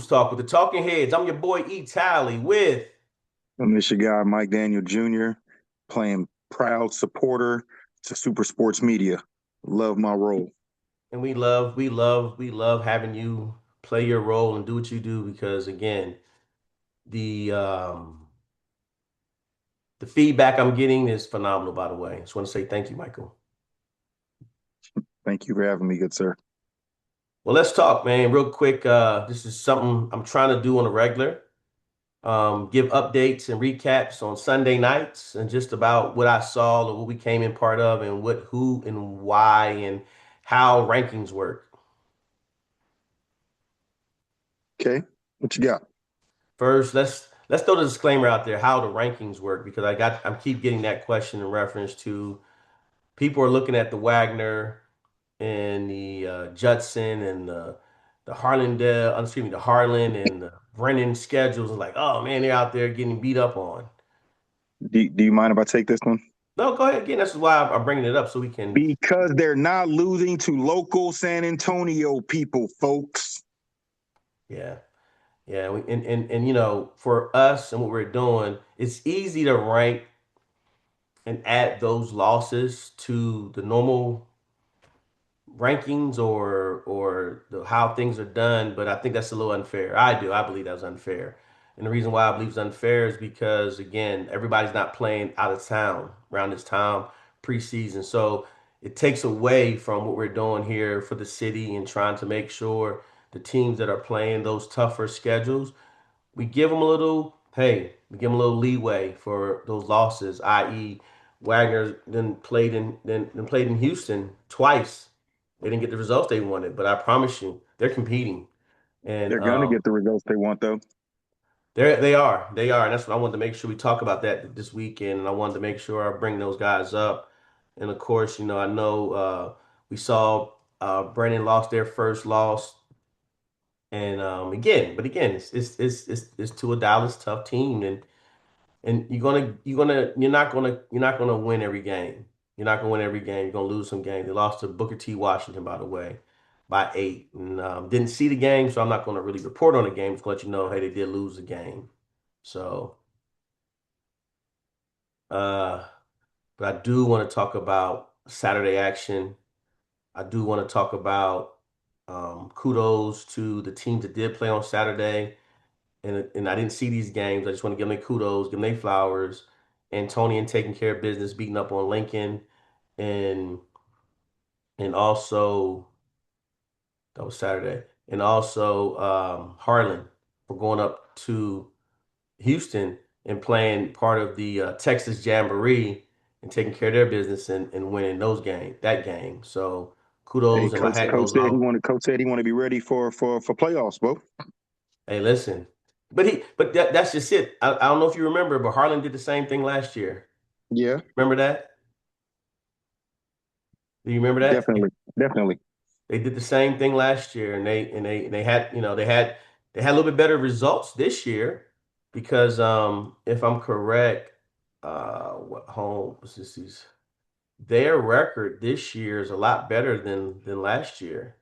Talk with the Talking Heads. I'm your boy Talley with, And this your guy, Mike Daniel Jr., playing proud supporter to Super Sports Media. Love my role. and we love having you play your role and do what you do because again, the um the feedback I'm getting is phenomenal, by the way. Just want to say thank you, Michael. Thank you for having me, good sir. Well, let's talk, man, real quick. This is something I'm trying to do on a regular. Give updates and recaps on Sunday nights and just about what I saw or what we came in part of and what, who, and why and how rankings work. Okay, what you got? First, let's throw the disclaimer out there how the rankings work because I'm keep getting that question in reference to people are looking at the Wagner and the Judson and the Harlandale, excuse me, the Harlan and the Brennan schedules and like, oh man, they're out there getting beat up on. Do you mind if I take this one? No, go ahead again. This is why I'm bringing it up so we can. Because they're not losing to local San Antonio people, folks. Yeah, yeah, and for us and what we're doing, it's easy to rank and add those losses to the normal rankings or how things are done, but I think that's a little unfair. I believe that's unfair. And the reason why I believe it's unfair is because again, everybody's not playing out of town around this time preseason. So it takes away from what we're doing here for the city and trying to make sure the teams that are playing those tougher schedules we give them a little, hey, we give them a little leeway for those losses, i.e., Wagner then played in Houston twice. They didn't get the results they wanted, but I promise you, they're competing, and They're gonna get the results they want, though. they are, and that's what I wanted to make sure we talk about that this weekend, and I wanted to make sure I bring those guys up, and of course, I know we saw Brennan lost their first loss and again, it's to a Dallas tough team, and you're not gonna win every game. You're not gonna win every game. You're gonna lose some games. They lost to Booker T. Washington, by the way, by 8. And didn't see the game, so I'm not gonna really report on the game. Just let you know, hey, they did lose the game. So, uh, but I do want to talk about Saturday action. I do want to talk about kudos to the teams that did play on Saturday. And I didn't see these games. I just want to give them their kudos, give them their flowers. Antonian taking care of business, beating up on Lincoln, and and also that was Saturday, and also Harlan for going up to Houston and playing part of the Texas Jamboree and taking care of their business and winning that game. So Hey, kudos, and my coach. hat Coach goes said he off. wanted. Coach said he want to be ready for playoffs, bro. Hey, listen, but that's just it. I don't know if you remember, but Harlan did the same thing last year. Yeah, Remember that? Do you remember that? definitely, definitely. They did the same thing last year, and they had they had a little bit better results this year because if I'm correct, what home was this? Their record this year is a lot better than last year.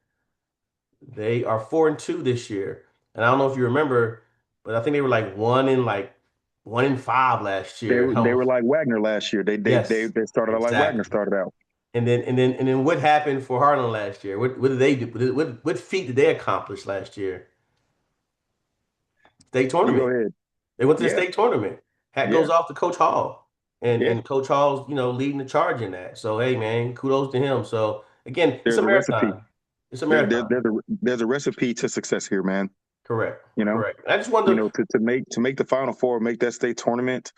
They are 4-2 this year, and I don't know if you remember, but I think they were like 1-5 last They year were at they home. were like Wagner last year. Yes, They started out like Wagner exactly. started out. And then what happened for Harlan last year? What did they do? What feat did they accomplish last year? State You go tournament. ahead. They went to the Yeah, state tournament. Hat yeah, goes off to Coach Hall. And yeah. and Coach Hall's, leading the charge in that. So hey man, kudos to him. So again, it's a There's a recipe. marathon. It's a marathon. There's a recipe to success here, man. Correct. You know, Correct. I just wanted to, to make the Final Four, make that state tournament.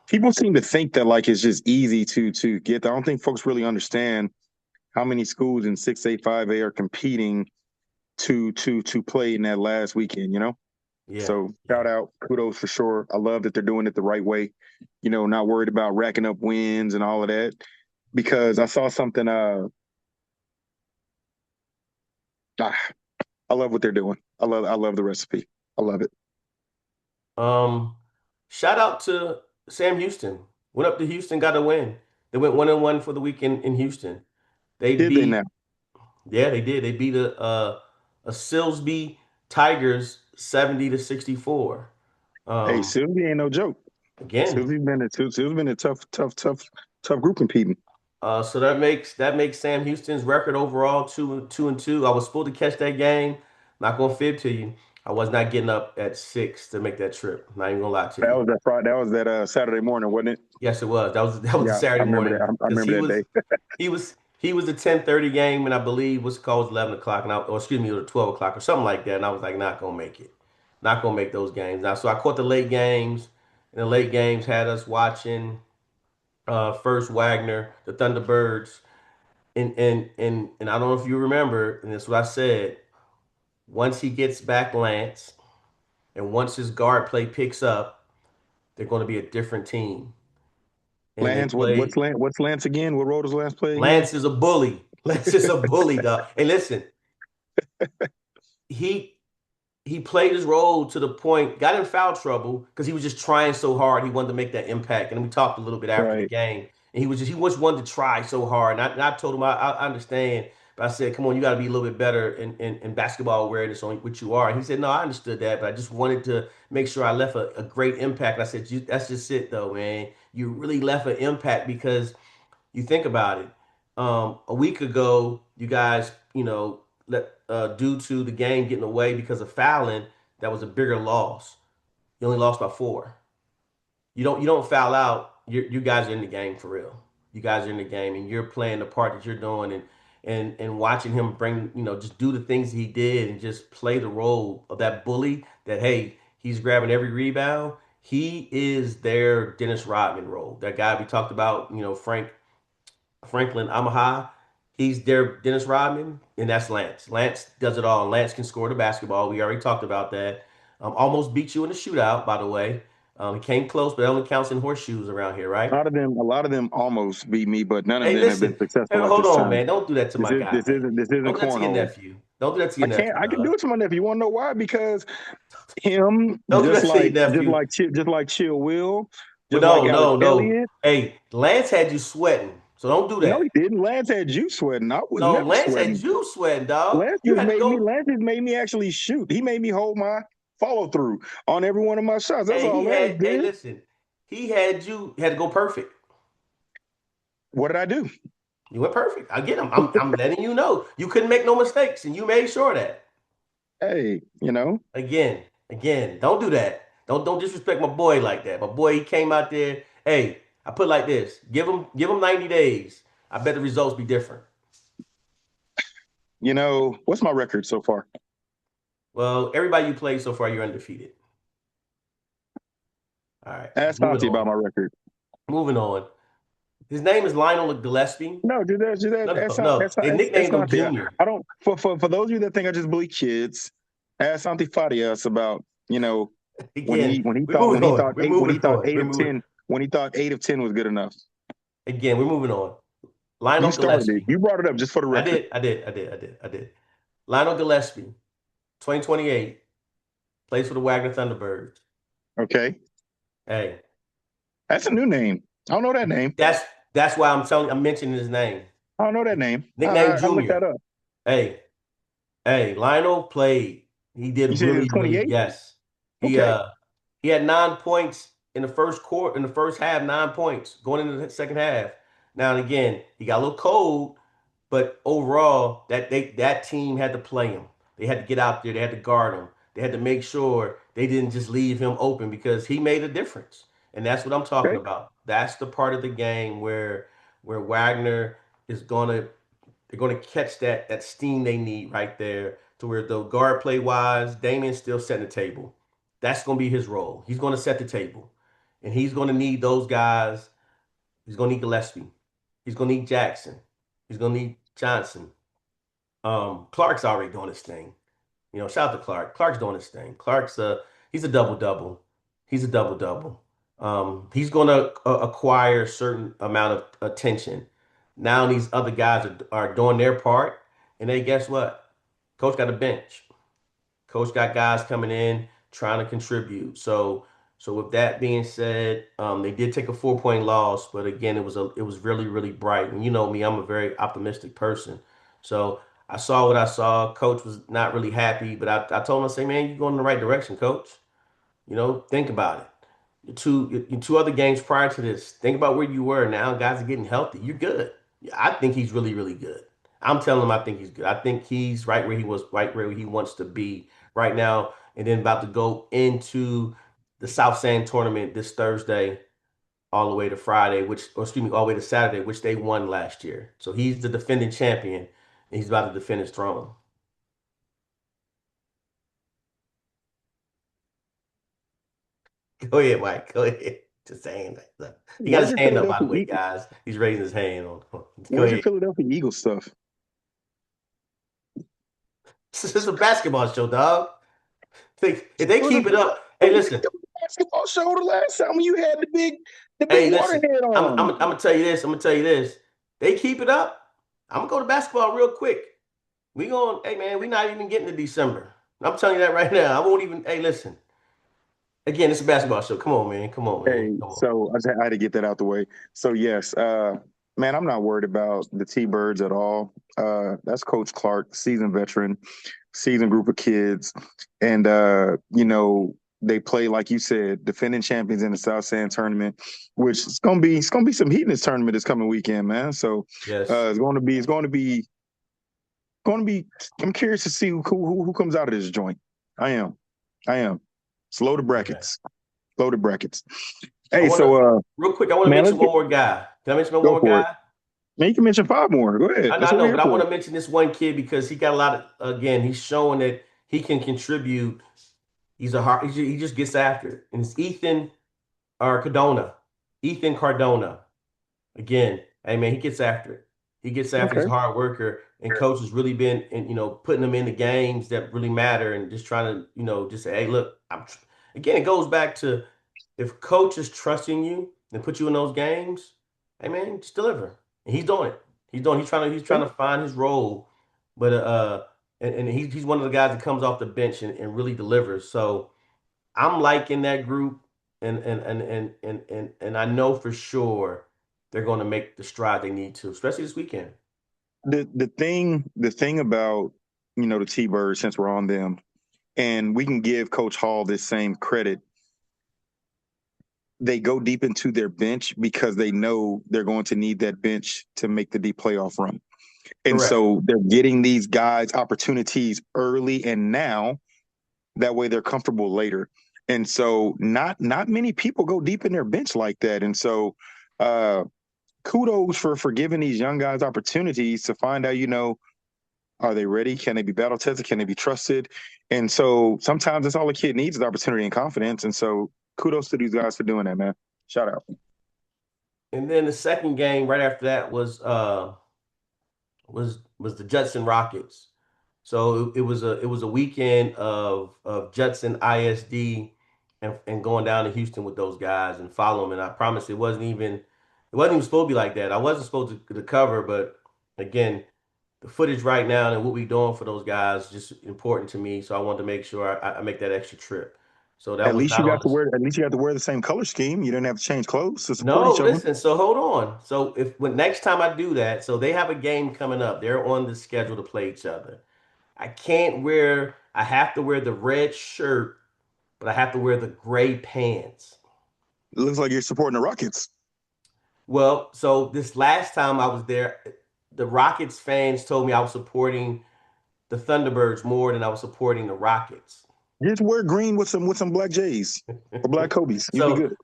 People seem to think that like it's just easy to get there. I don't think folks really understand how many schools in 6A, 5A are competing to play in that last weekend. yeah, So yeah. shout out, kudos for sure. I love that they're doing it the right way. Not worried about racking up wins and all of that. Because I saw something. Ah, I love what they're doing. I love the recipe. I love it. Um, Shout out to Sam Houston. Went up to Houston, got a win. They went 1-1 for the weekend in Houston. They Did they beat now? Yeah, they did. They beat a Silsby. Tigers 70-64. Hey, Um, Sylvie ain't no joke. again, Sylvie's been a tough group competing. so that makes Sam Houston's record overall 2-2. I was supposed to catch that game. Not gonna fib to you. I was not getting up at 6 to make that trip. Not even gonna lie to That you. was that Friday. That was that Saturday morning, wasn't it? Yes, it was. That was the Yeah, I Saturday remember that. morning I because he remember that was day. he was he was the 10:30 game, and I believe what's called was 11 o'clock, and or excuse me, it was 12 o'clock or something like that. And I was like, not gonna make it, not gonna make those games. Now, so I caught the late games, and the late games had us watching first Wagner, the Thunderbirds, and I don't know if you remember, and that's what I said. Once he gets back Lance, and once his guard play picks up, they're going to be a different team. And they Lance, played. what's Lance again? What role does Lance play again? Lance is a bully. Lance is a bully, dog. And listen, he he played his role to the point, got in foul trouble because he was just trying so hard. He wanted to make that impact. And we talked a little bit after the Right. game. And he just wanted to try so hard. And I told him I understand. But I said, come on, you got to be a little bit better in basketball awareness on what you are. And he said, no, I understood that, but I just wanted to make sure I left a great impact. And I said, that's just it, though, man. You really left an impact because you think about it. A week ago, you guys, due to the game getting away because of fouling, that was a bigger loss. You only lost by 4. You don't foul out. You guys are in the game for real. You guys are in the game, and you're playing the part that you're doing, and watching him bring, just do the things he did, and just play the role of that bully. That hey, he's grabbing every rebound. He is their Dennis Rodman role. That guy we talked about, Franklin Amaha. He's their Dennis Rodman, and that's Lance. Lance does it all. Lance can score the basketball. We already talked about that. Almost beat you in the shootout, by the way. He came close, but it only counts in horseshoes around here, right? A lot of them almost beat me, but none of Hey, them have been listen. Hey, successful at hold this on, time. man. Don't do that to my guy, man. This isn't Don't do that to your cornhole. nephew. Don't do that to your nephew, I can dog. do it to my nephew. You want to know why? Because him, Don't do that to your nephew. just like Chill Will, Well, just like no, Alex no, no. Elliott. Hey, Lance had you sweating, so don't do No, he that. didn't. Lance had you sweating. I was No, never Lance had sweating. you sweating, dog. You had to go. Lance just made me actually shoot. He made me hold my follow through on every one of my shots. That's Hey, all he Lance had. Hey, did. listen. He had to go perfect. What did I do? You went perfect. I get him. I'm letting you know. You couldn't make no mistakes, and you made sure of that. Hey, you know, Again, again. Don't do that. Don't disrespect my boy like that. My boy, he came out there. Hey, I put it like this. Give him 90 days. I bet the results be different. what's my record so far? Well, everybody you played so far, you're undefeated. All right. Ask Moving Santi about on. my record. Moving on. His name is Lionel Gillespie. No, do that. No, no, no. They Ask nicknamed him Santi. Junior. I don't. For those of you that think I just bully kids, ask Santi Farias about Again, we're moving on. We're moving on. We're moving. when he thought 8 of 10 was good enough. Again, we're moving on. You Lionel started it. Gillespie. You brought it up just for the I record. did. I did. I did. I did. I did. Lionel Gillespie, 2028, plays for the Wagner Thunderbirds. Okay, Hey, that's a new name. I don't know that name. that's that's why I'm mentioning his name. I don't know that name. Nickname I looked Junior. that up. Hey, hey, Lionel played. He You did said it was really, really 28. yes. He Okay, uh he had 9 points in the first quarter, in the first half, 9 points going into the second half. Now and again, he got a little cold, but overall, that team had to play him. They had to get out there. They had to guard him. They had to make sure they didn't just leave him open because he made a difference. And that's what I'm talking okay, about. That's the part of the game where Wagner is gonna they're gonna catch that steam they need right there to where the guard play wise, Damien's still setting the table. That's gonna be his role. He's gonna set the table. And he's gonna need those guys. He's gonna need Gillespie. He's gonna need Jackson. He's gonna need Johnson. Clark's already doing his thing. Shout out to Clark. Clark's doing his thing. He's a double double. He's a double double. He's gonna acquire a certain amount of attention. Now these other guys are doing their part, and then guess what? Coach got a bench. Coach got guys coming in trying to contribute. So with that being said, they did take a 4 point loss, but again, it was really really bright. And you know me, I'm a very optimistic person. So I saw what I saw. Coach was not really happy, but I told him, I say, man, you're going in the right direction, coach. Think about it. Your two other games prior to this, think about where you were. Now guys are getting healthy. You're good. I think he's really, really good. I'm telling him I think he's good. I think he's right where he was, right where he wants to be right now. And then about to go into the South San tournament this Thursday all the way to Friday, or excuse me, all the way to Saturday, which they won last year. So he's the defending champion, and he's about to defend his throne. Go ahead, Mike. Go ahead. Just saying. He got Where's his your hand up, by the Philadelphia way, guys. He's raising his hand Go Where's your ahead. Philadelphia Eagles stuff? This is a basketball show, dog. If they It was a, keep it up, it hey, was listen. a basketball show the last time when you had the big Hey, water listen. head I'm on. gonna tell you this. I'm gonna tell you this. They keep it up. I'm gonna go to basketball real quick. Hey man, we not even getting to December. I'm telling you that right now. I won't even. Hey, listen. Again, it's a basketball show. Come on, man. Come on, man. Hey, Come on. so I had to get that out the way. So yes, man, I'm not worried about the T-Birds at all. That's Coach Clark, seasoned veteran, seasoned group of kids, and they play like you said, defending champions in the South San tournament, which it's gonna be some heat in this tournament this coming weekend, man. So Yes. it's going to be. I'm curious to see who comes out of this joint. I am, I am. Slow the Okay. brackets, slow the brackets. I Hey, want to so real quick. I want to man, mention let's one get more guy. Can I mention one go more for it. guy? Man, you can mention five more. Go ahead. I That's what we're know, here but I for. want to mention this one kid because he got a lot of. Again, he's showing that he can contribute. He's a hard. He just gets after it, and it's Ethan or Cardona. Ethan Cardona. Again, hey man, he gets after it. He gets after. He's Okay. a hard worker, and coach has really been, putting him in the games that really matter, and just trying to, just say, hey, look, again, it goes back to if coach is trusting you and put you in those games, hey man, just deliver. And he's doing it. He's doing. He's trying to find his role, but and he's one of the guys that comes off the bench and really delivers. So I'm liking that group, and I know for sure they're going to make the stride they need to, especially this weekend. The thing about the T-Birds, since we're on them, and we can give Coach Hall this same credit. They go deep into their bench because they know they're going to need that bench to make the deep playoff run. And Correct. so they're getting these guys opportunities early and now. That way they're comfortable later. And so not many people go deep in their bench like that. And so uh kudos for giving these young guys opportunities to find out, are they ready? Can they be battle tested? Can they be trusted? And so sometimes that's all a kid needs is opportunity and confidence. And so kudos to these guys for doing that, man. Shout out. And then the second game right after that was the Judson Rockets. So it was a weekend of Judson ISD and going down to Houston with those guys and following them. And I promise it wasn't even supposed to be like that. I wasn't supposed to cover, but again, the footage right now and what we're doing for those guys is just important to me. So I wanted to make sure I make that extra trip. So that At was least not you on got to the. wear at least you got to wear the same color scheme. You didn't have to change clothes to support No, each other. listen. So hold on. So if when next time I do that, so they have a game coming up. They're on the schedule to play each other. I have to wear the red shirt, but I have to wear the gray pants. It looks like you're supporting the Rockets. Well, so this last time I was there, the Rockets fans told me I was supporting the Thunderbirds more than I was supporting the Rockets. Just wear green with some black J's or black Kobe's. You'll be So good.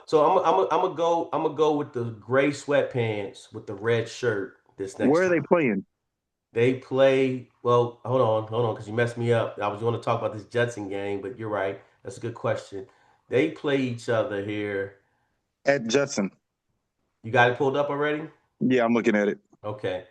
so I'm gonna go with the gray sweatpants with the red shirt this next Where are they time. playing? They play, well, hold on, because you messed me up. I was going to talk about this Judson game, but you're right. That's a good question. They play each other here. At Judson. You got it pulled up already? Yeah, I'm looking at it. Okay.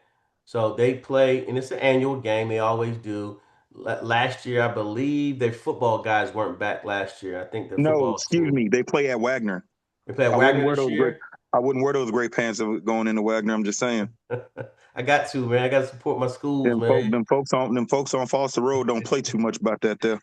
So they play, and it's an annual game. They always do. Last year, I believe their football guys weren't back last year. I think the No, football excuse team, me. They play at Wagner. they play at I wouldn't Wagner wear this those great. year. I wouldn't wear those great pants going into Wagner. I'm just saying. I got to, man. I got to support my schools, man. Them folks on Foster Road don't play too much about that there.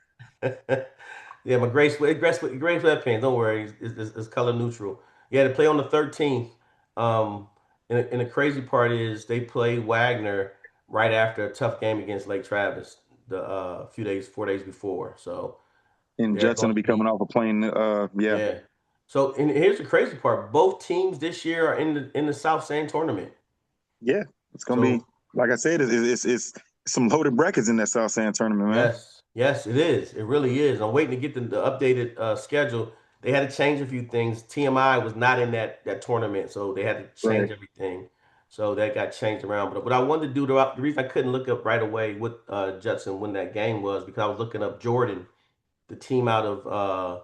Yeah, my gray sweatpants. Don't worry, it's color neutral. Yeah, they play on the 13th. And the crazy part is they play Wagner. right after a tough game against Lake Travis the few days, 4 days before. So And they're Judson going will to be coming be, off a plane. Yeah, yeah. So and here's the crazy part: both teams this year are in the South San tournament. yeah. It's gonna be So like I said. It's some loaded brackets in that South San tournament, man. yes, yes, it is. It really is. I'm waiting to get the updated schedule. They had to change a few things. TMI was not in that tournament, so they had to Right. change everything. So that got changed around. But what I wanted to do, the reason I couldn't look up right away what Judson when that game was because I was looking up Jordan, the team out of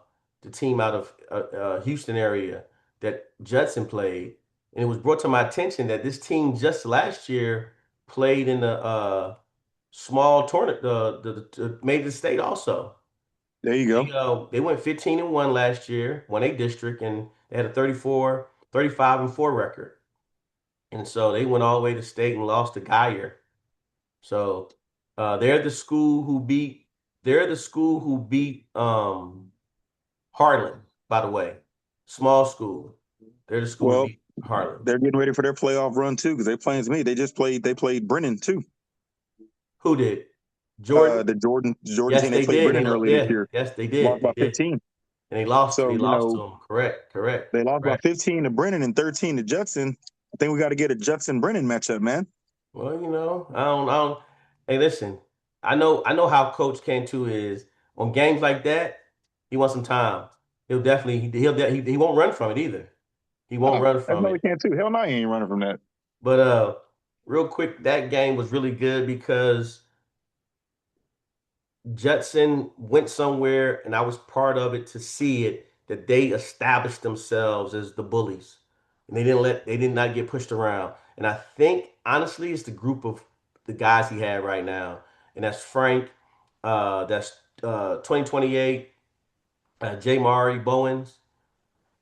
Houston area that Judson played, and it was brought to my attention that this team just last year played in the small tournament, the made the state also. There you go. They went 15-1 last year, won a district, and they had a 35-4 record. And so they went all the way to state and lost to Geyer. So they're the school who beat Harlan, by the way. Small school. They're the school who Well, beat Harlan. they're getting ready for their playoff run too because they playing to me. They just played. They played Brennan too. Who did? Jordan? The Jordan Yes, team. They they played did. Brennan earlier this Yeah, year. yes, they did. Lost They by did. 15. And they So lost to them. Correct, they lost by correct. 15 to Brennan and 13 to Judson. I think we got to get a Judson Brennan matchup, man. Well, I don't. Hey, listen, I know how Coach Cantu is on games like that. He wants some time. He'll definitely, he won't run from it either. He won't Oh, run that's from no, we it. can't too. Hell no, he ain't running from that. But real quick, that game was really good because Judson went somewhere, and I was part of it to see it that they established themselves as the bullies, and they did not get pushed around. And I think honestly, it's the group of the guys he had right now, and that's Frank, that's 2028, J. Mari Bowens,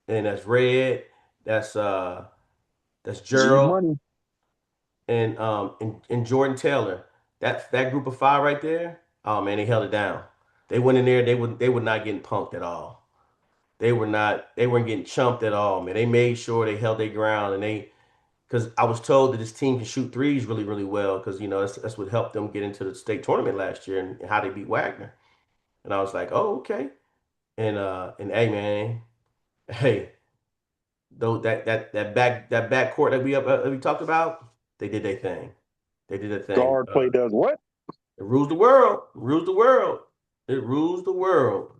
and that's Red, that's that's G Gerald, Money. and Jordan Taylor. That group of five right there. Oh man, they held it down. They went in there. They were not getting punked at all. They weren't getting chumped at all, man. They made sure they held their ground and they because I was told that this team can shoot threes really, really well because that's what helped them get into the state tournament last year and how they beat Wagner. And I was like, oh, okay. And hey man, hey, though that back court that we talked about, they did their thing. They did their thing. Guard play does what? It rules the world. It rules the world. It rules the world.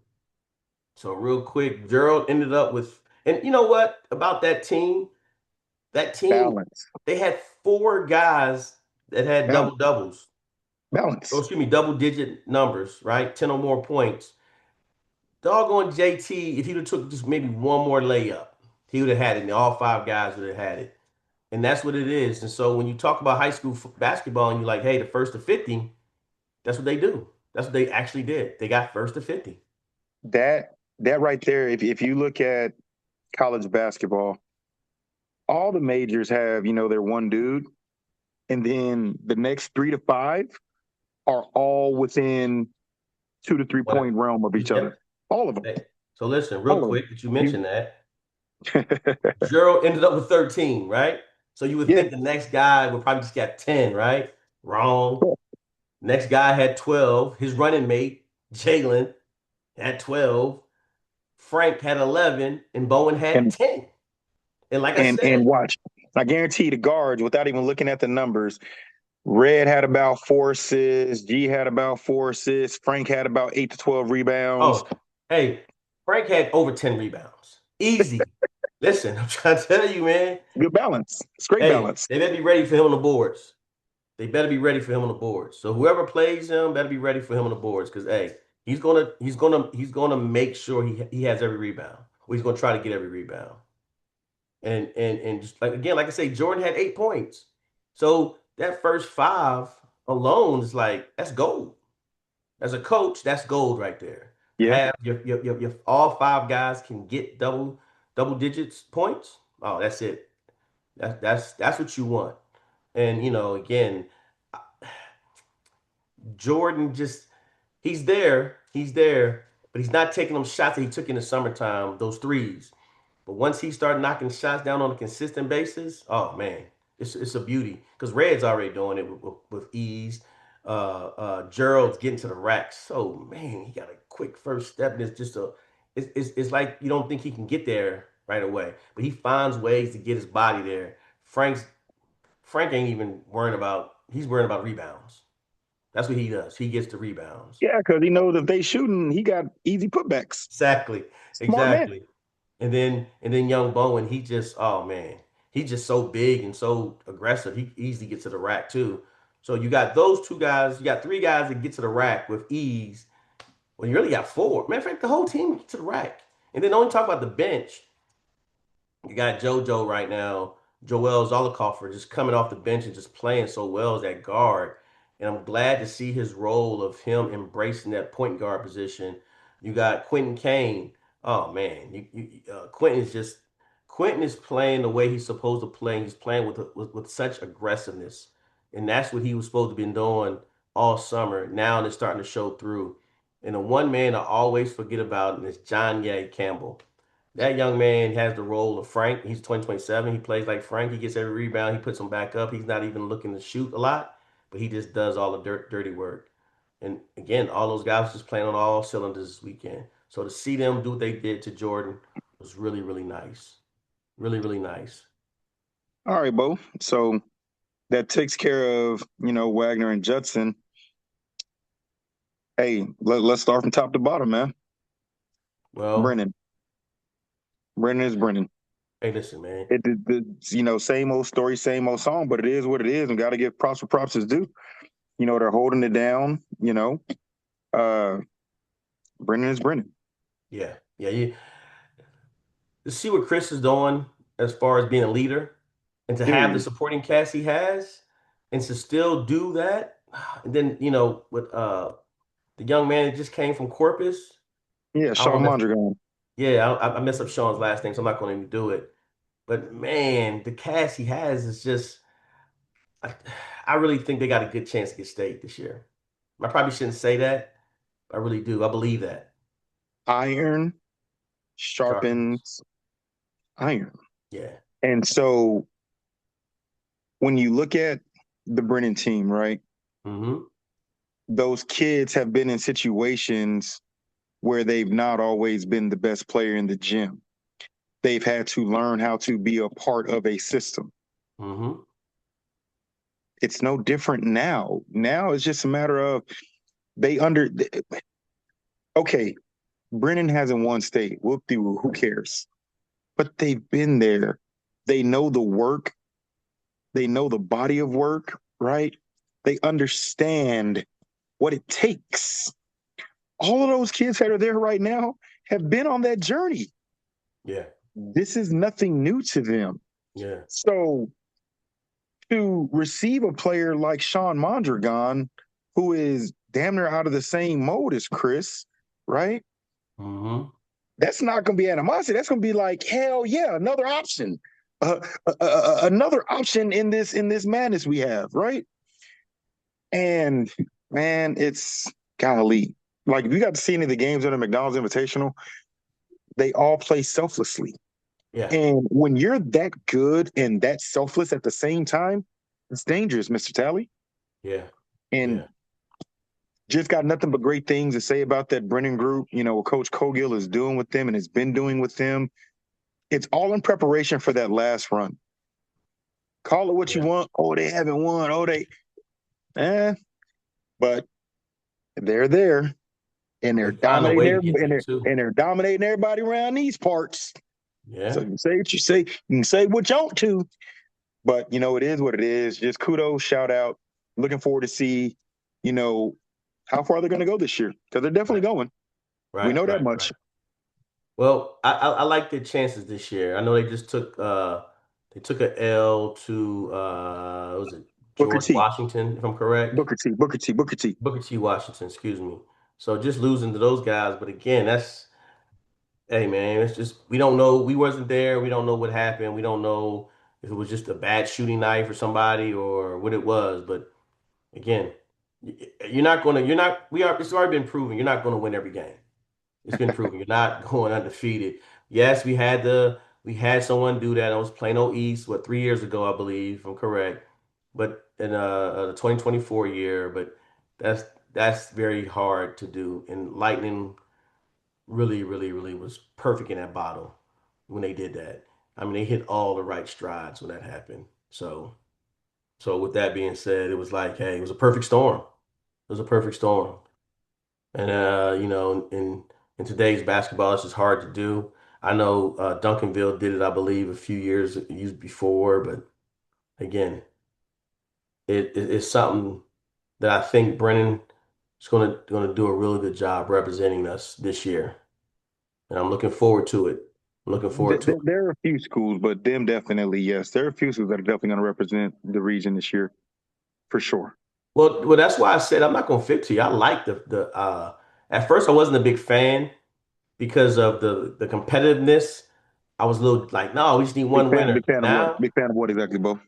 So real quick, Gerald ended up with, and you know what about that team? That team, Balance. they had four guys that had Balance. double doubles. Oh, Balance. excuse me, double digit numbers, right? 10 or more points. Doggone JT, if he'd have took just maybe one more layup, he would have had it. And all five guys would have had it. And that's what it is. And so when you talk about high school basketball and you're like, hey, the first to 50, that's what they do. That's what they actually did. They got first to 50. That right there. If you look at college basketball, all the majors have their one dude, and then the next 3 to 5 are all within 2 to 3 point What? realm of each other. Yep. All of them. Hey, so listen, real All of quick, that you them. mentioned that. Gerald ended up with 13, right? So you would Yeah. think the next guy would probably just get 10, right? Wrong. Next guy had 12. His running mate, Jalen, had 12. Frank had 11, and Bowen had And 10. And like I and said, watch. I guarantee the guards, without even looking at the numbers, Red had about 4 assists, G had about 4 assists, Frank had about 8 to 12 rebounds. oh, hey, Frank had over 10 rebounds. Easy. Listen, I'm trying to tell you, man. Good balance. It's great Hey, balance. they better be ready for him on the boards. They better be ready for him on the boards. So whoever plays him better be ready for him on the boards because hey, he's gonna make sure he has every rebound. Or he's gonna try to get every rebound. And just like again, like I say, Jordan had 8 points. So that first five alone is like that's gold. As a coach, that's gold right there. To Yeah. have your all five guys can get double digits points. Oh, that's it. That's what you want. And again, Jordan just he's there, but he's not taking them shots that he took in the summertime, those threes. But once he started knocking shots down on a consistent basis, oh man, It's a beauty because Red's already doing it with ease. Gerald's getting to the rack. So man, he got a quick first step, and it's just a it's like you don't think he can get there right away, but he finds ways to get his body there. Frank ain't even worrying about he's worrying about rebounds. That's what he does. He gets the rebounds. Yeah, because he knows if they shooting, he got easy putbacks. Exactly. Smart man. Exactly. And then young Bowen, he just oh man, he's just so big and so aggressive. He easily gets to the rack too. So you got those two guys, you got three guys that get to the rack with ease. Well, you really got four. Matter of fact, the whole team gets to the rack. And then don't talk about the bench. You got JoJo right now, Joel Zollikoffer, just coming off the bench and just playing so well as that guard. And I'm glad to see his role of him embracing that point guard position. You got Quentin Kane. Oh man, Quentin is playing the way he's supposed to play. He's playing with such aggressiveness, and that's what he was supposed to be doing all summer. Now it's starting to show through. And the one man I always forget about is John Ye Campbell. That young man has the role of Frank. He's 2027. He plays like Frank. He gets every rebound. He puts them back up. He's not even looking to shoot a lot, but he just does all the dirty work. And again, all those guys just playing on all cylinders this weekend. So to see them do what they did to Jordan was really, really nice. Really, really nice. All right, Bo. So that takes care of, Wagner and Judson. Hey, let's start from top to bottom, man. Well, Brennan. Brennan is Brennan. hey, listen, man. Same old story, same old song, but it is what it is, and got to give props where props is due. They're holding it down. Uh, Brennan is Brennan. Yeah, yeah. To see what Chris is doing as far as being a leader and to have the Dude, supporting cast he has and to still do that. And then, with the young man that just came from Corpus. yeah, I don't Sean want to mess, Mondragon. yeah, I messed up Sean's last name, so I'm not going to even do it. But man, the cast he has is just, I, I really think they got a good chance to get state this year. I probably shouldn't say that. I really do. I believe that. Iron Sharpens. sharpens iron. Yeah. And so when you look at the Brennan team, right, Mm-hmm. those kids have been in situations where they've not always been the best player in the gym. They've had to learn how to be a part of a system. Mm-hmm. It's no different now. Now it's just a matter of they under okay, Brennan hasn't won state. Whoop de who cares? But they've been there. They know the work, they know the body of work, right? They understand what it takes. All of those kids that are there right now have been on that journey. Yeah. This is nothing new to them. Yeah. So to receive a player like Sean Mondragon, who is damn near out of the same mode as Chris, right? Mm-hmm. That's not going to be animosity. That's going to be like, hell yeah, another option, another option in this madness we have, right? And man, it's golly. Like if you got to see any of the games at the McDonald's Invitational, they all play selflessly. Yeah. And when you're that good and that selfless at the same time, it's dangerous, Mr. Talley. Yeah. And Yeah. just got nothing but great things to say about that Brennan group. What Coach Cogill is doing with them and has been doing with them. It's all in preparation for that last run. Call it what you Yeah. want. Oh, they haven't won. Oh, but they're there and they're They find a dominating way to their get and there they're, too. and they're dominating everybody around these parts. So Yeah. you say what you say. You can say what you want to, but it is what it is. Just kudos, shout out. Looking forward to see, you know, how far they're going to go this year because they're definitely Right. going. We Right. know that Right. much. Right. Well, I like their chances this year. I know they just took a L to was it Booker George T, Washington, if I'm correct? Booker T, Booker T, Booker T. Booker T. Washington, excuse me. So just losing to those guys, but again, that's hey man, it's just we don't know. We wasn't there. We don't know what happened. We don't know if it was just a bad shooting night for somebody or what it was. But again, you're not gonna. You're not. We are. It's already been proven. You're not gonna win every game. It's been proven. You're not going undefeated. Yes, we had We had someone do that. It was Plano East, what, 3 years ago, I believe, if I'm correct. But in the 2024 year, but that's that's very hard to do. And Lightning really, really, really was perfect in that bottle when they did that. I mean, they hit all the right strides when that happened. So with that being said, it was like, hey, it was a perfect storm. It was a perfect storm. And in today's basketball, it's just hard to do. I know Duncanville did it, I believe, a few years before, but again, it's something that I think Brennan is gonna do a really good job representing us this year, and I'm looking forward to it. I'm looking forward to it. There are a few schools, but them definitely, yes. There are a few schools that are definitely going to represent the region this year, for sure. Well, that's why I said I'm not gonna fit to you. I like the. At first, I wasn't a big fan because of the competitiveness. I was a little like, no, we just need one winner. Big fan of what? Now Big fan of what exactly, Bo?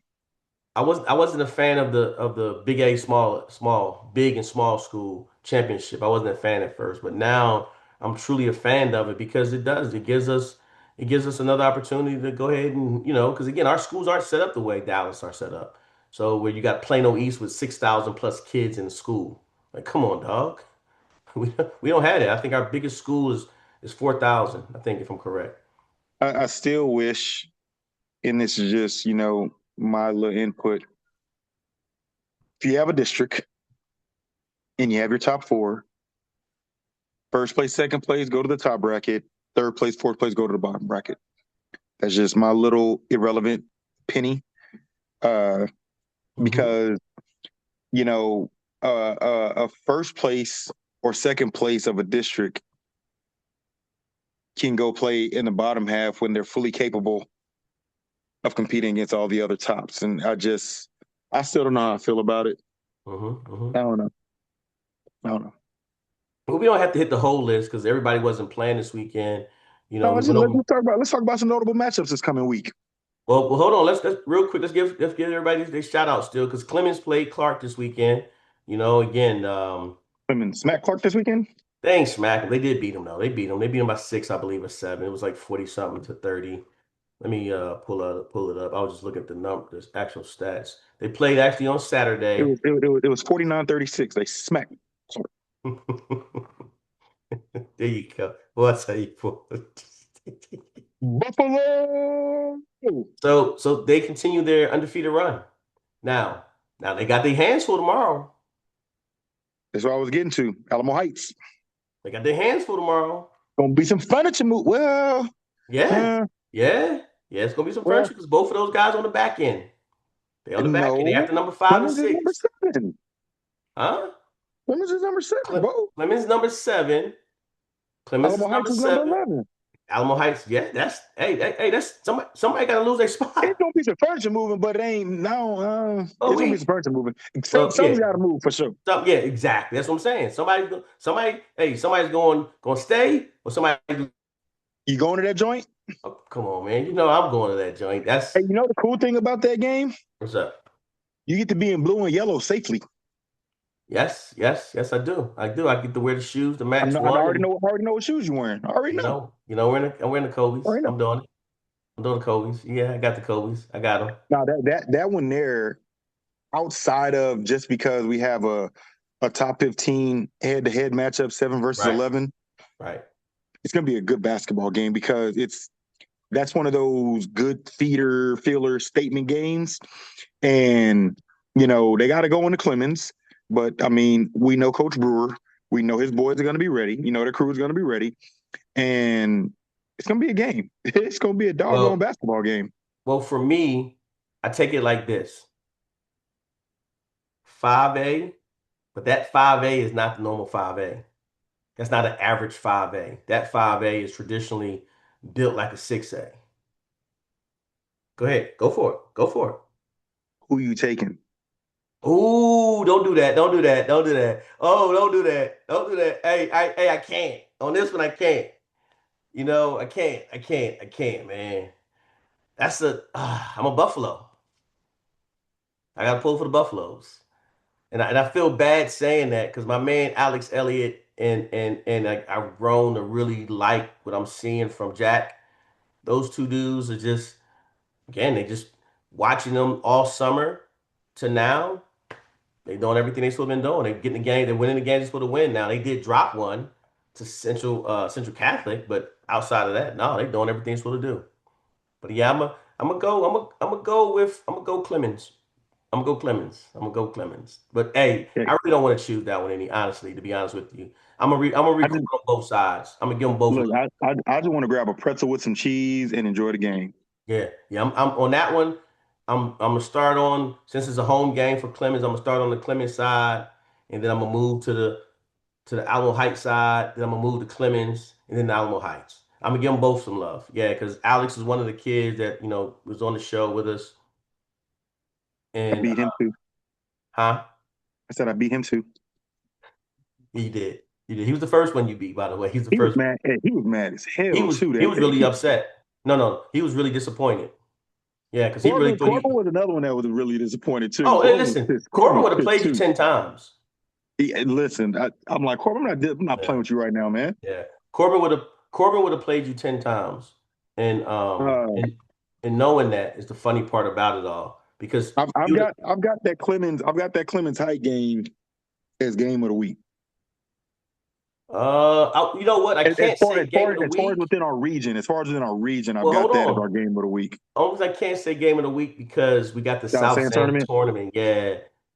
I wasn't a fan of the Big A big and small school championship. I wasn't a fan at first, but now I'm truly a fan of it because it gives us another opportunity to go ahead and because again our schools aren't set up the way Dallas are set up. So where you got Plano East with 6,000 plus kids in the school, like come on, dog, we don't have it. I think our biggest school is 4,000. I think if I'm correct. I still wish, and this is just, my little input. If you have a district and you have your top four, first place, second place, go to the top bracket. Third place, fourth place, go to the bottom bracket. That's just my little irrelevant penny. Uh, Hmm. because, a first place or second place of a district can go play in the bottom half when they're fully capable of competing against all the other tops. And I still don't know how I feel about it. Hmm. I Hmm. don't know. I don't know. Well, we don't have to hit the whole list because everybody wasn't playing this weekend. No, We went over. let's talk about some notable matchups this coming week. Well, hold on. Let's real quick. Let's give everybody their shout out still because Clemens played Clark this weekend. Again, Women smack Clark this weekend. they ain't smack 'em. They did beat them though. They beat them. They beat them by 6, I believe, or 7. It was like 40 something to 30. Let me pull it up. I was just looking at the actual stats. They played actually on Saturday. It was 49-36. They smacked Clark. There you go. What's how you pull? Buffalo. So they continue their undefeated run. Now, now they got their hands full tomorrow. That's what I was getting to. Alamo Heights. They got their hands full tomorrow. Gonna be some furniture move. Yeah, Uh, yeah, yeah. It's gonna be some well, furniture because both of those guys on the back end. They on the back end. They no. after number 5 and 6. Clemens is number 7. Huh? Clemens is number 7, bro. Clemens number 7. Clemens is Alamo number Heights is number 7. 11. Alamo Heights. Yeah, that's hey, that's somebody got to lose their It's spot. gonna be some furniture moving, but it ain't no. Oh, It's gonna be some furniture moving. well, Someone's yeah, got to move for sure. yeah, exactly. That's what I'm saying. Somebody's going to stay, or somebody. You going to that joint? Oh, come on, man. You know I'm going to that joint. Hey, That's you know the cool thing about that game? what's up. You get to be in blue and yellow safely. Yes, yes, yes. I do. I do. I get to wear the shoes to match I one, already and know. I already know what shoes you're wearing. I already know. I'm wearing the I Kobe's. already know. I'm doing it. I'm doing the Kobe's. Yeah, I got the Kobe's. I got them. Now that one there, outside of just because we have a top 15 head to head matchup, 7 versus Right, 11, right. it's gonna be a good basketball game because that's one of those good feeder filler statement games. And, they got to go into Clemens. But, I mean, we know Coach Brewer. We know his boys are going to be ready. The crew is going to be ready. And it's going to be a game. It's going to be a doggone Well, basketball game. well, for me, I take it like this: 5A, but that 5A is not the normal 5A. That's not an average 5A. That 5A is traditionally built like a 6A. Go ahead, go for it, go for it. Who you taking? Ooh, don't do that. Don't do that. Don't do that. Oh, don't do that. Don't do that. Hey, I can't. On this one, I can't. I can't. I can't, man. I'm a Buffalo. I got to pull for the Buffaloes. And I feel bad saying that because my man Alex Elliott and I've grown to really like what I'm seeing from Jack. those two dudes are just again, they just watching them all summer to now. They doing everything they supposed to been doing. They getting the game. They're winning the game they're supposed to win. Now they did drop one to Central Catholic, but outside of that, no, they doing everything they're supposed to do. But yeah, I'm gonna go Clemens. I'm gonna go Clemens. I'm gonna go Clemens. But hey, Yeah. I really don't want to choose that one any honestly, to be honest with you. I'm gonna I record just on both sides. I'm gonna give them both. look. I just want to grab a pretzel with some cheese and enjoy the game. Yeah, yeah. I'm on that one. I'm gonna start on since it's a home game for Clemens. I'm gonna start on the Clemens side, and then I'm gonna move to the Alamo Heights side. Then I'm gonna move to Clemens, and then the Alamo Heights. I'm gonna give them both some love. Yeah, because Alex is one of the kids that was on the show with us, I and beat him too. huh? I said I beat him too. He did. He did. He was the first one you beat, by the way. He was the He was first. mad. He was mad as He hell was too he that was day. really upset. No, no, he was really disappointed. Yeah, because he really thought Corbin he. was another one that was really disappointed too. Oh, hey, listen, Corbin Corbin was would have pissed played you too. 10 times. Listen, I'm like Corbin. I'm not Yeah, playing with you right now, man. yeah. Corbin would have played you 10 times, and Uh, and knowing that is the funny part about it all because I've you. got that Clemens. I've got that Clemens Height game as game of the week. You know what? I can't say game of the As far as week. within our region, I've Well, got hold that as on. our game of the week. Only I can't say game of the week because we got the South South San San tournament. tournament. Yeah,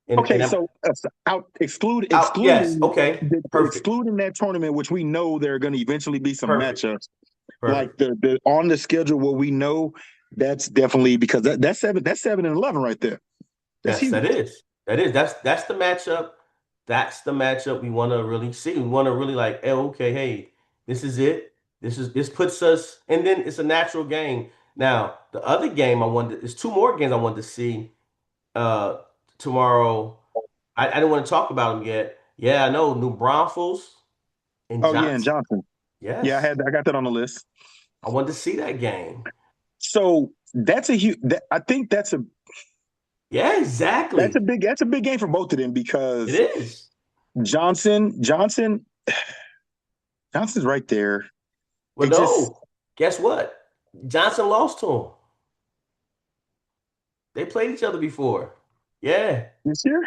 Okay, and I'm so out out. Yes. Okay. Perfect. excluding that tournament, which we know there are going to eventually be some Perfect. matchups. Like Perfect. the on the schedule, what we know, that's definitely because that's 7-11 right there. That's Yes, that huge. is. That is. That's the matchup. That's the matchup we want to really see. We want to really like, hey, okay, hey, this is it. This puts us, and then it's a natural game. Now, the other game I wanted is two more games I wanted to see uh tomorrow. I didn't want to talk about them yet. Yeah, I know New Braunfels and Oh yeah, and Johnson. Johnson. Yeah, Yes, I got that on the list. I wanted to see that game. So that's a huge. I think Yeah, exactly. that's a big game for both of them It because is. Johnson's right there. Well, It just no. Guess what? Johnson lost to him. They played each other before. Yeah, this year.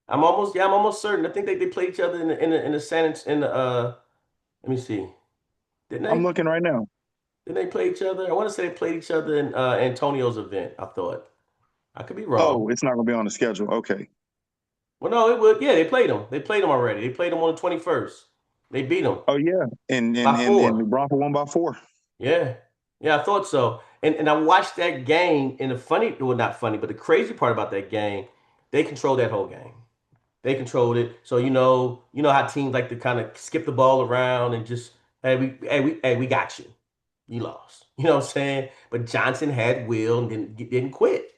I'm almost certain. I think they played each other in the San in the let me see. Didn't I'm they? looking right now. Didn't they play each other? I want to say they played each other in Antonio's event, I thought. I could be wrong. Oh, it's not going to be on the schedule. Okay. Well, no, it would. Yeah, they played them. They played them already. They played them on the 21st. They beat them Oh yeah, by and the 4. Bronco won by 4. Yeah. Yeah, I thought so. And I watched that game, and the funny, well, not funny, but the crazy part about that game, they controlled that whole game. They controlled it. So you know how teams like to kind of skip the ball around and just, hey, we got you. You lost. You know what I'm saying? But Johnson had will and didn't quit.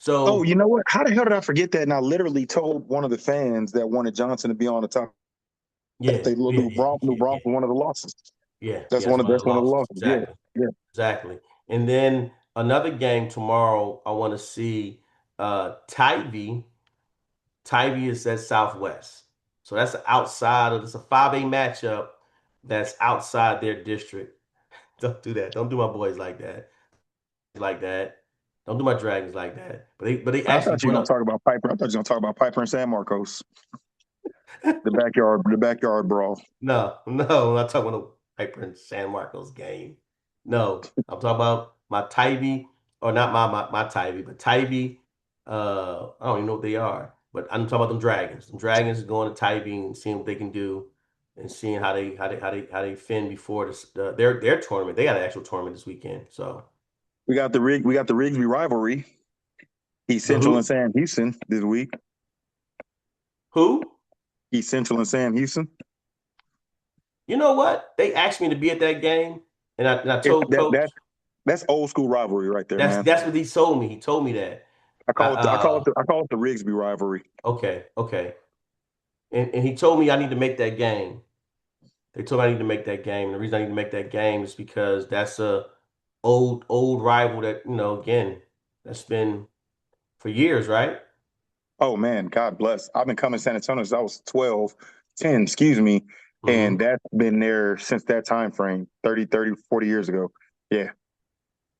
Oh, So you know what? How the hell did I forget that? And I literally told one of the fans that wanted Johnson to be on the top that yeah, they yeah, yeah, New yeah, yeah, Bronx was one of the losses. yeah. That's one of That's the one of the losses. losses. Yeah, Exactly. yeah. Exactly. And then another game tomorrow, I want to see Tybee. Tybee is at Southwest. So that's outside of it's a 5A matchup that's outside their district. Don't do that. Don't do my boys like that. Like that. Don't do my dragons like that. But they I actually thought you were put gonna up. talk about Piper. I thought you were gonna talk about Piper and San Marcos, the backyard brawl. No, no, I'm not talking about Piper and San Marcos game. No, I'm talking about my Tybee, or not my Tybee, but Tybee. I don't even know what they are, but I'm talking about them Dragons. Them Dragons is going to Tybee and seeing what they can do, and seeing how they fend before their tournament. They got an actual tournament this weekend. So We got the Rigsby rivalry. East the Central and who Sam Houston this week. who East Central and Sam Houston. you know what? They asked me to be at that game, and I It, told Coach that's old school rivalry right there, man. that's what he told me. He told me that. I call it the Rigsby rivalry. Okay, okay. And he told me I need to make that game. They told me I need to make that game. And the reason I need to make that game is because that's a old rival that, again, that's been for years, right? Oh man, God bless. I've been coming to San Antonio since I was 12, 10, excuse me. And Hmm. that's been there since that time frame, 30, 40 years ago. Yeah.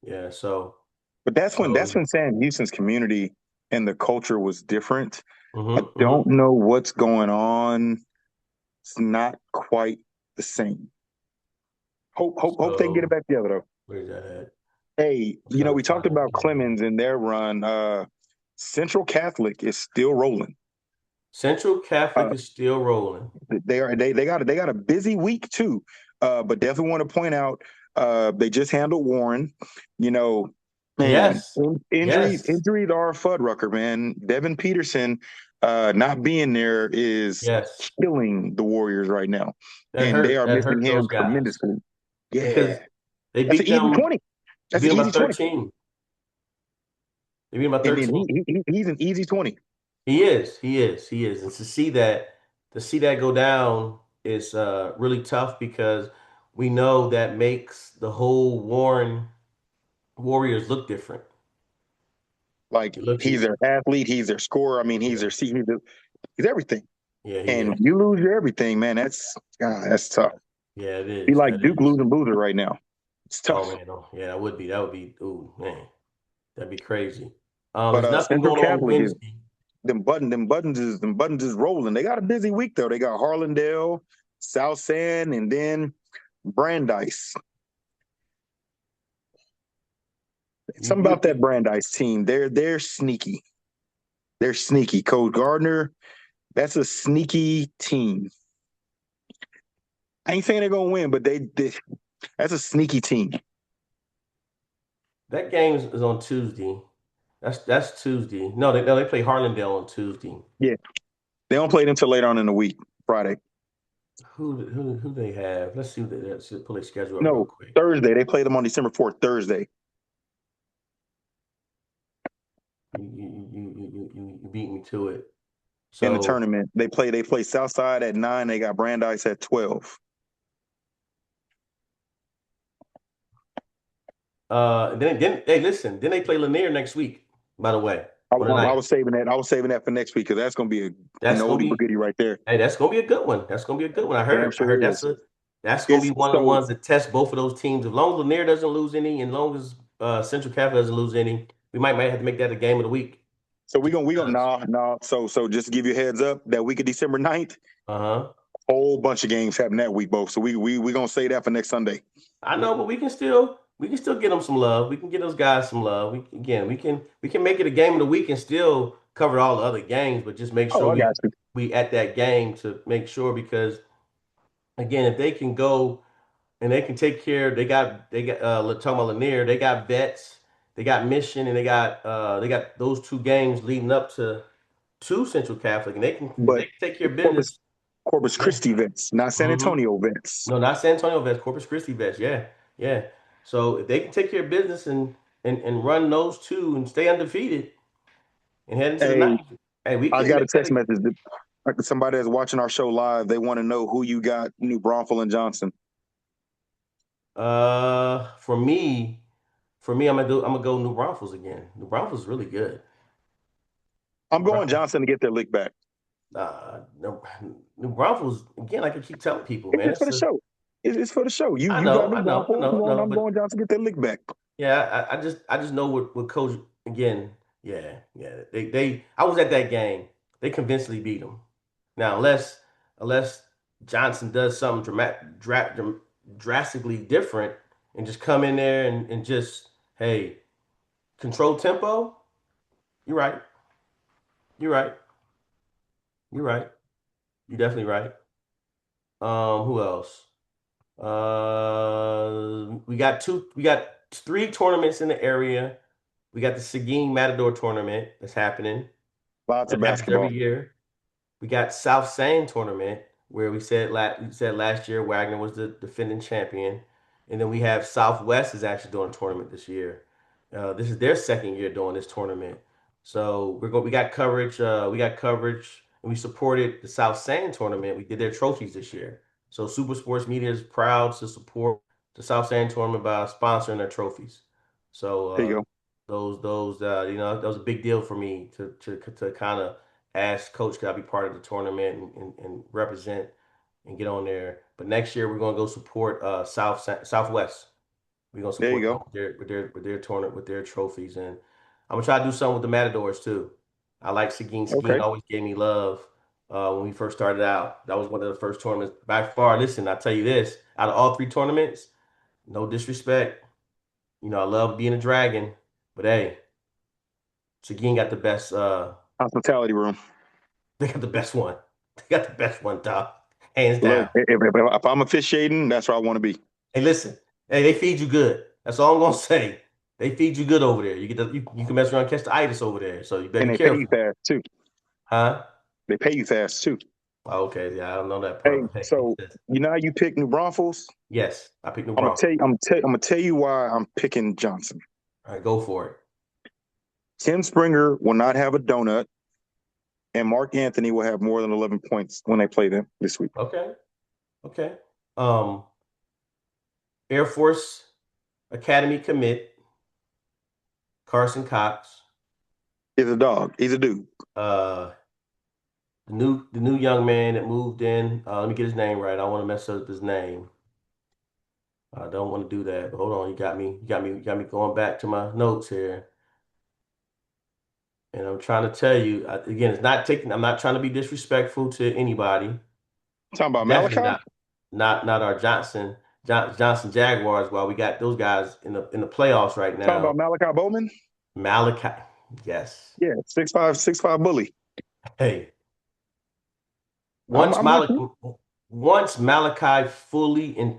Yeah. So But that's so when Sam Houston's community and the culture was different. I mm-hmm, don't mm-hmm. know what's going on. It's not quite the same. Hope they can get it So back together though. where's that at? Hey, I'm trying to we talked find the about game. Clemens and their run. Central Catholic is still rolling. Central Catholic Uh, is still rolling. they got a busy week too. But definitely want to point out they just handled Warren. You know, man, Yes. Yes. injuries are a fuddrucker, man. Devin Peterson not being there is Yes. killing the Warriors right now, That and they hurt. are That missing hurt him those guys tremendously. because Yeah, they that's an beat easy them. 20. They That's beat an them by easy 20. 13. They beat them by I mean, 13. he's an easy 20. He is. He is. He is. And to see that go down is really tough because we know that makes the whole Warren Warriors look different. Like It looks. he's their athlete, he's their scorer. I mean, Yeah. he's everything. Yeah. He And is. you lose your everything, man. That's tough. Yeah. It Be is. like That Duke is. losing Boozer right now. It's Oh tough. man. Oh, yeah. That would be. That would be. Ooh man. That'd be crazy. But There's nothing Central going on Catholic is Wednesday. them buttons is rolling. They got a busy week though. They got Harlandale, South San, and then Brandeis. You, Something you, about that Brandeis team. They're sneaky. They're sneaky. Coach Gardner, that's a sneaky team. I ain't saying they're gonna win, but they that's a sneaky team. that game is on Tuesday. That's Tuesday. No, they play Harlandale on Tuesday. Yeah. They don't play it until later on in the week, Friday. Who they have? Let's see. Let's pull their schedule up real No, quick. Thursday. They played them on December 4th, Thursday You beat me to it. in the So tournament. They play Southside at 9. They got Brandeis at 12. then hey listen. Then they play Lanier next week. By the way, on the I ninth. was saving that. I was saving that for next week because that's gonna be an That's gonna oldie but be goodie right there. hey. That's gonna be a good one. That's gonna be a good one. Damn I heard sure is. that's gonna be It's one of the so ones that test both of those teams. As long as Lanier doesn't lose any, and as long as Central Catholic doesn't lose any, we might have to make that a game of the week. we Just gonna because. so just to give you a heads up, that week of December 9th, Uh-huh. whole bunch of games happen that week, both. So we gonna say that for next Sunday. I know, but we can still get them some love. We can get those guys some love. We can make it a game of the week and still cover all the other games, but just make Oh, sure I got you. we at that game to make sure because again, if they can go and they can take care, they got talking about Lanier, they got vets, they got Mission, and they got those two games leading up to Central Catholic, and they can if they But can take care of Corpus business, Corpus yeah. Christi vets, not San Hmm. Antonio vets. No, not San Antonio vets, Corpus Christi vets. Yeah, yeah. So if they can take care of business and run those two and stay undefeated and head into the Hey, night, hey, we I can got a make that. text message. Somebody that's watching our show live, they want to know who you got, New Braunfels and Johnson. For me, I'm gonna go New Braunfels again. New Braunfels is really good. I'm New going Braunfels, Johnson to get their lick back. New Braunfels again. Like I keep telling people, It's man, just for the show. It's for the show. You got New Braunfels. I know, I'm but going Johnson to get their lick back. yeah, I just know what coach again. Yeah, yeah. I was at that game. They convincingly beat them. Now, unless Johnson does something drastically different and just come in there and just hey control tempo. You're right. You're right. You're right. You're definitely right. Who else? We got three tournaments in the area. We got the Seguin Matador tournament that's happening. Lots of That happens every basketball. year. We got South San tournament where we said last year Wagner was the defending champion, and then we have Southwest is actually doing a tournament this year. This is their second year doing this tournament, so we got coverage. We got coverage, and we supported the South San tournament. We did their trophies this year, so Super Sports Media is proud to support the South San tournament by sponsoring their trophies. So There you go. those that was a big deal for me to kind of ask coach could I be part of the tournament and represent and get on there. But next year we're gonna go support Southwest. We're gonna There you support them go. with their tournament, with their trophies, and I'm gonna try to do something with the Matadors too. I like Seguin. Seguin Okay. always gave me love when we first started out. That was one of the first tournaments by far. Listen, I tell you this: out of all three tournaments, no disrespect, I love being a dragon, but hey, Seguin got the best. Hospitality room. They got the best one. They got the best one, dog, hands Look, down. if I'm officiating, that's where I want to be. Hey, listen. Hey, they feed you good. That's all I'm gonna say. They feed you good over there. You can mess around and catch the itis over there. So you better And be they pay you careful. fast too. Huh? They pay you fast too. Okay, yeah, I don't know that Hey, part, but hey, so you know how you pick New Braunfels? yes, I picked New I'm gonna tell Braunfels. you. I'm gonna tell you why I'm picking Johnson. All right, go for it. Tim Springer will not have a donut, and Mark Anthony will have more than 11 points when they play them this week. Okay, okay. Um, Air Force Academy commit Carson Cox. He's a dog. He's a dude. Uh, the new young man that moved in. Let me get his name right. I don't want to mess up his name. I don't want to do that. But hold on, you got me going back to my notes here. And I'm trying to tell you again, it's not taking. I'm not trying to be disrespectful to anybody. Talking about Definitely Malachi. not our Johnson Jaguars. While we got those guys in the playoffs right Talking about now. Malachi Bowman. Malachi, yes. Yeah, 6'5", 6'5" bully. Hey, I'm once I'm with Malachi, you. once Malachi fully and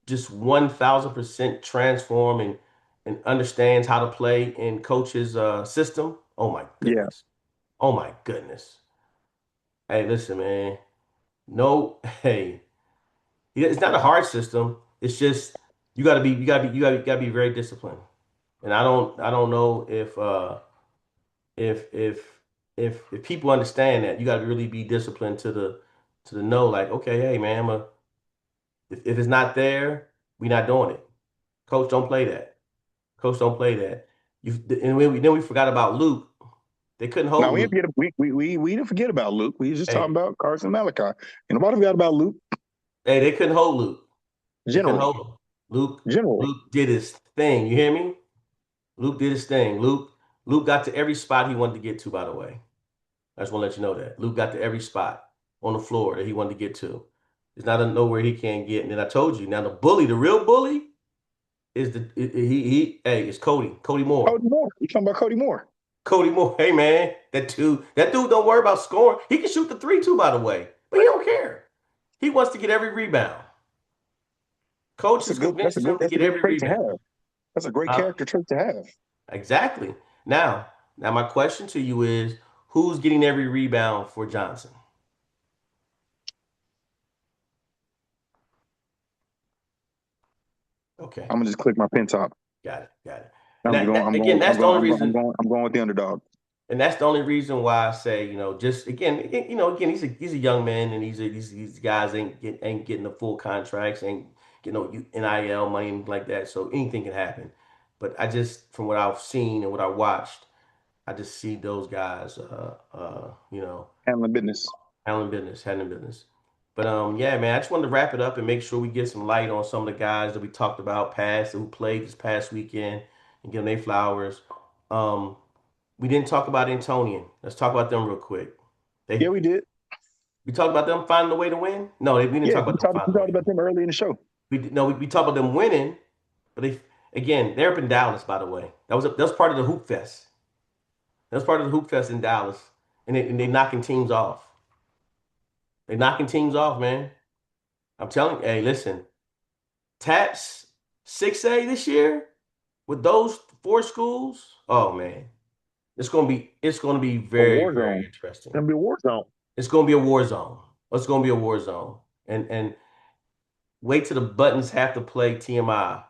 just 1,000% transform and understands how to play in coach's system. Oh my Yeah. goodness. Oh my goodness. Hey, listen, man. No, hey. Yeah, it's not a hard system. It's just you gotta be very disciplined. And I don't know if if if people understand that you gotta really be disciplined to the know, like, okay, hey man, if it's not there, we not doing it. Coach, don't play that. Coach, don't play that. Then we forgot about Luke. They couldn't Now hold we didn't Luke. forget we didn't forget about Luke. We was just talking Hey, about Carson Malachi. And nobody forgot about Luke. hey, they couldn't hold Luke. They couldn't General. hold him. Luke General. Luke did his thing. You hear me? Luke did his thing. Luke got to every spot he wanted to get to, by the way. I just want to let you know that. Luke got to every spot on the floor that he wanted to get to. There's not a nowhere he can't get. And then I told you, now the bully, the real bully, is it's Cody Moore. Cody Moore. You talking about Cody Moore? Cody Moore, hey man, that dude don't worry about scoring. He can shoot the three too, by the way, but he don't care. He wants to get every rebound. Coach That's a has good that's a convinced good him to that's a get good every trait to rebound. have. That's a great Huh? character trait to have. Exactly. Now my question to you is, who's getting every rebound for Johnson? Okay, I'm gonna just click my pen top. got it. And again, I'm going with the underdog. that's the only reason why I say, just again, he's a young man, and these guys ain't getting the full contracts, ain't getting no NIL money and like that, so anything can happen. But I just, from what I've seen and what I watched, I just see those guys, Handling business. handling business. But yeah, man, I just wanted to wrap it up and make sure we get some light on some of the guys that we talked about past who played this past weekend and give them their flowers. Um, we didn't talk about Antonian. Let's talk about them real quick. Yeah, They we did. we talked about them finding a way to win. No, we didn't Yeah, talk about them we finding a way talked to about win. them early in the show. We talked about them winning, but they're up in Dallas, by the way. That was part of the Hoop Fest. That was part of the Hoop Fest in Dallas, and they knocking teams off. They knocking teams off, man. I'm telling you, hey, listen, Taps 6A this year with those four schools. Oh man, it's gonna be A very war very zone. It's interesting. gonna be a war zone. It's gonna be a war zone. It's gonna be a war zone. And wait till the Buttons have to play TMI.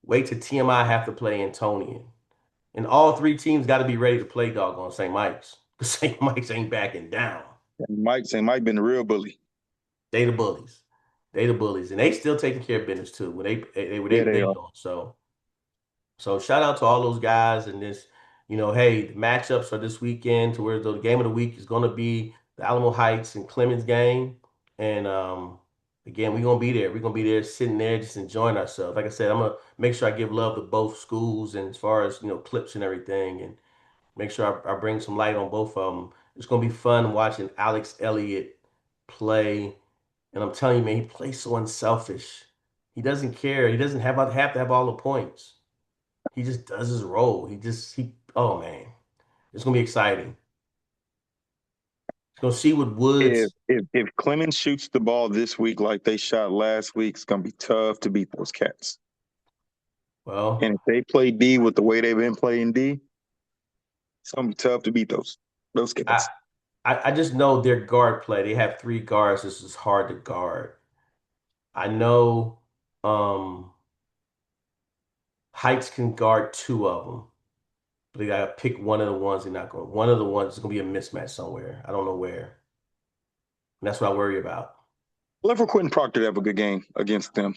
Wait till TMI have to play Antonian. And all three teams got to be ready to play doggone St. Mike's. Because St. Mike's ain't backing down. And Mike been the real bully. They the bullies. They the bullies. And they still taking care of business too. When Yeah, they they are. doing. So shout out to all those guys and this, hey, the matchups are this weekend to where the game of the week is gonna be the Alamo Heights and Clemens game. And Again, we're gonna be there. We're gonna be there sitting there just enjoying ourselves. Like I said, I'm gonna make sure I give love to both schools and as far as, clips and everything and make sure I bring some light on both of them. It's gonna be fun watching Alex Elliott play. And I'm telling you, man, he plays so unselfish. He doesn't care. He doesn't have to have all the points. He just does his role. Oh man, it's gonna be exciting. It's gonna see what Woods. If Clemens shoots the ball this week like they shot last week, it's gonna be tough to beat those cats. And Well, if they play D with the way they've been playing D, it's gonna be tough to beat those I cats. I just know their guard play. They have three guards. This is hard to guard. I know Heights can guard two of them, but they gotta pick one of the ones they're not going. One of the ones is gonna be a mismatch somewhere. I don't know where. And that's what I worry about. Look for Quentin Proctor to have a good game against them.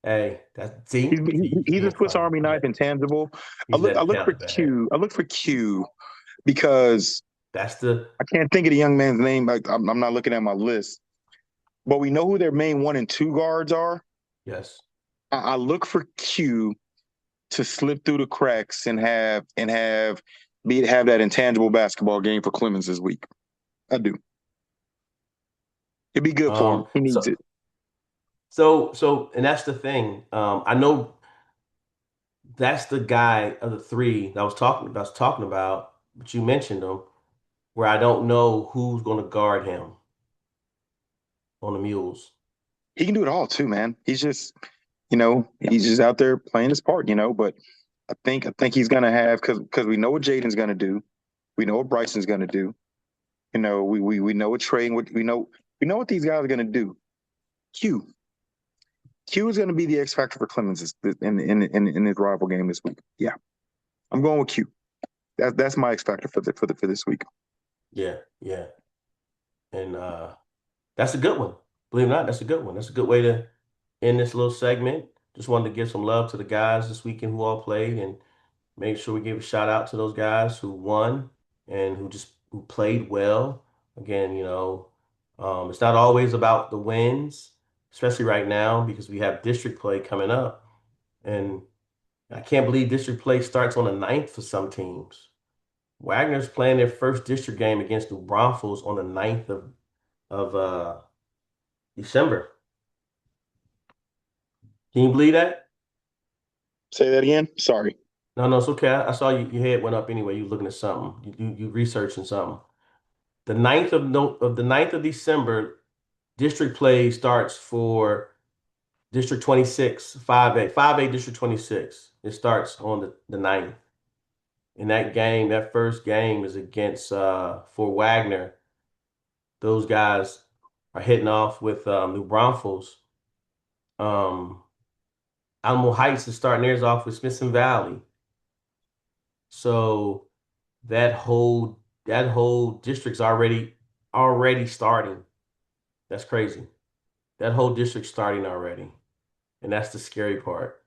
Hey, that's see, he's He's a being Swiss funny. Army Yeah, knife, intangible. he's I letting look for count the bag. Q. I look for Q because That's the I can't think of the young man's name. I'm not looking at my list, but we know who their main one and two guards are. yes. I look for Q to slip through the cracks and have that intangible basketball game for Clemens this week. I do. It'd be good for him. Um, He needs so it. and that's the thing. I know that's the guy of the three that I was talking about, but you mentioned him, where I don't know who's going to guard him on the Mules. He can do it all too, man. He's just out there playing his part, But I think he's gonna have because we know what Jaden's gonna do. We know what Bryson's gonna do. We know what Trey and what we know what these guys are gonna do. Q Q is gonna be the X factor for Clemens in his rival game this week. Yeah, I'm going with Q. That's my X factor for this week. Yeah, yeah, and that's a good one. Believe it or not, that's a good one. That's a good way to end this little segment. Just wanted to give some love to the guys this weekend who all played and make sure we give a shout out to those guys who won and who played well. Again, it's not always about the wins, especially right now because we have district play coming up. And I can't believe district play starts on the 9th for some teams. Wagner's playing their first district game against the Broncos on the 9th of December. Can you believe that? Say that again. Sorry. No, no, it's okay. I saw your head went up anyway. You were looking at something. You researching something. The ninth of no of the 9th of December, district play starts for District 26, 5A District 26. It starts on the 9th. And that game, that first game is against for Wagner. Those guys are hitting off with New Braunfels. Um, Alamo Heights is starting theirs off with Smithson Valley. So that whole district's already starting. That's crazy. That whole district's starting already. And that's the scary part.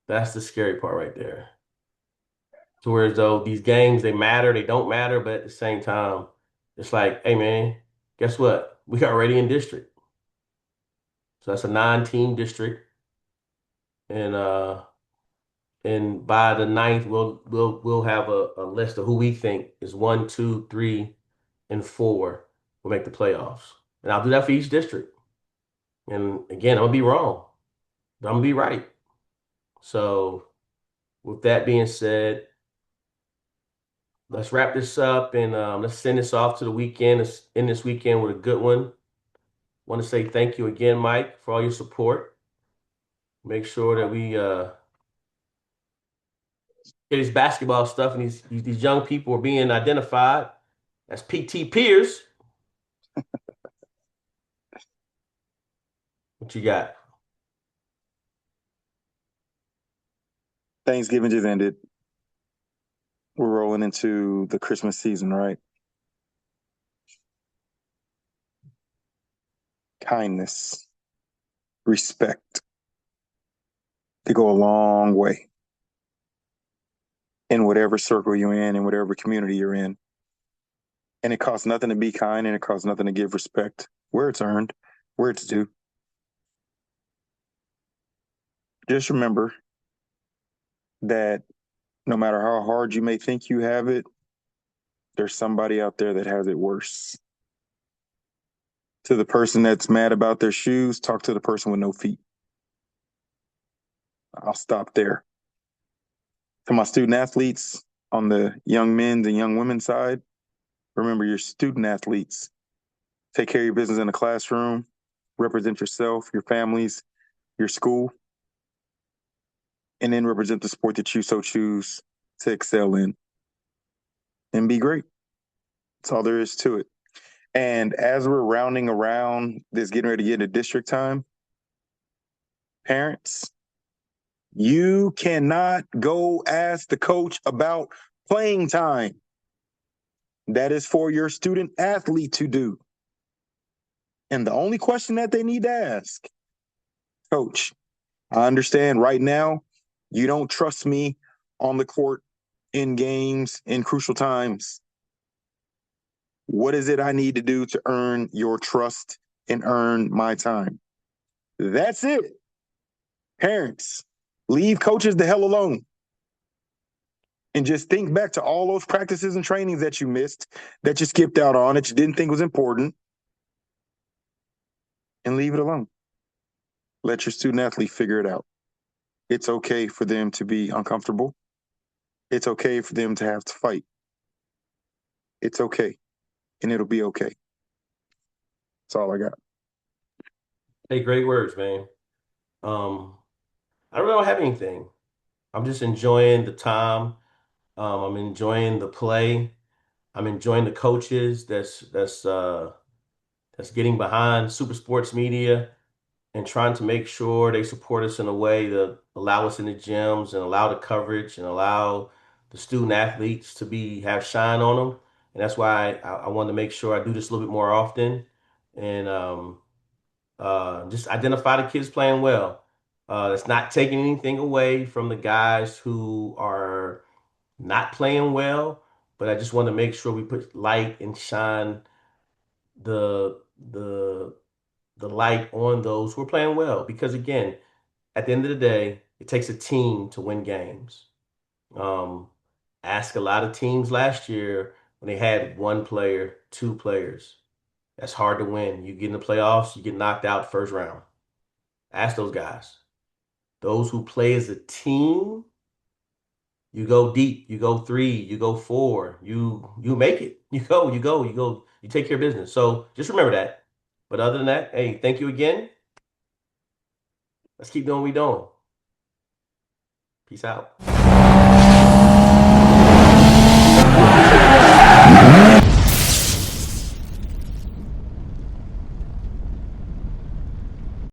That's the scary part right there. To where as though these games they matter, they don't matter, but at the same time, it's like, hey man, guess what? We already in district. So that's a 9-team district. And by the 9th, we'll have a list of who we think is one, two, three, and four will make the playoffs. And I'll do that for each district. And again, I'm gonna be wrong, but I'm gonna be right. So with that being said, let's wrap this up and let's send this off to the weekend. Let's end this weekend with a good one. Want to say thank you again, Mike, for all your support. Make sure that we get this basketball stuff and these young people are being identified as PT peers. What you got? Thanksgiving just ended. We're rolling into the Christmas season, right? Kindness, respect. They go a long way in whatever circle you're in whatever community you're in. And it costs nothing to be kind, and it costs nothing to give respect where it's earned, where it's due. Just remember that no matter how hard you may think you have it, there's somebody out there that has it worse. To the person that's mad about their shoes, talk to the person with no feet. I'll stop there. To my student athletes on the young men's and young women's side, remember your student athletes. Take care of your business in the classroom, represent yourself, your families, your school, and then represent the sport that you so choose to excel in and be great. That's all there is to it. And as we're rounding around this, getting ready to get into district time, parents, you cannot go ask the coach about playing time. That is for your student athlete to do. And the only question that they need to ask, coach, I understand right now you don't trust me on the court in games in crucial times. What is it I need to do to earn your trust and earn my time? That's it. Parents, leave coaches the hell alone and just think back to all those practices and trainings that you missed, that you skipped out on, that you didn't think was important, and leave it alone. Let your student athlete figure it out. It's okay for them to be uncomfortable. It's okay for them to have to fight. It's okay, and it'll be okay. That's all I got. Hey, great words, man. Um, I really don't have anything. I'm just enjoying the time. I'm enjoying the play. I'm enjoying the coaches that's getting behind Super Sports Media and trying to make sure they support us in a way to allow us in the gyms and allow the coverage and allow the student athletes to be have shine on them. And that's why I wanted to make sure I do this a little bit more often and just identify the kids playing well. It's not taking anything away from the guys who are not playing well, but I just want to make sure we put light and shine the the the light on those who are playing well. Because again, at the end of the day, it takes a team to win games. Um, Ask a lot of teams last year when they had one player, two players. That's hard to win. You get in the playoffs, you get knocked out first round. Ask those guys. Those who play as a team, you go deep, you go three, you go four, you make it. You take care of business. So just remember that. But other than that, hey, thank you again. Let's keep doing what we're doing. Peace out.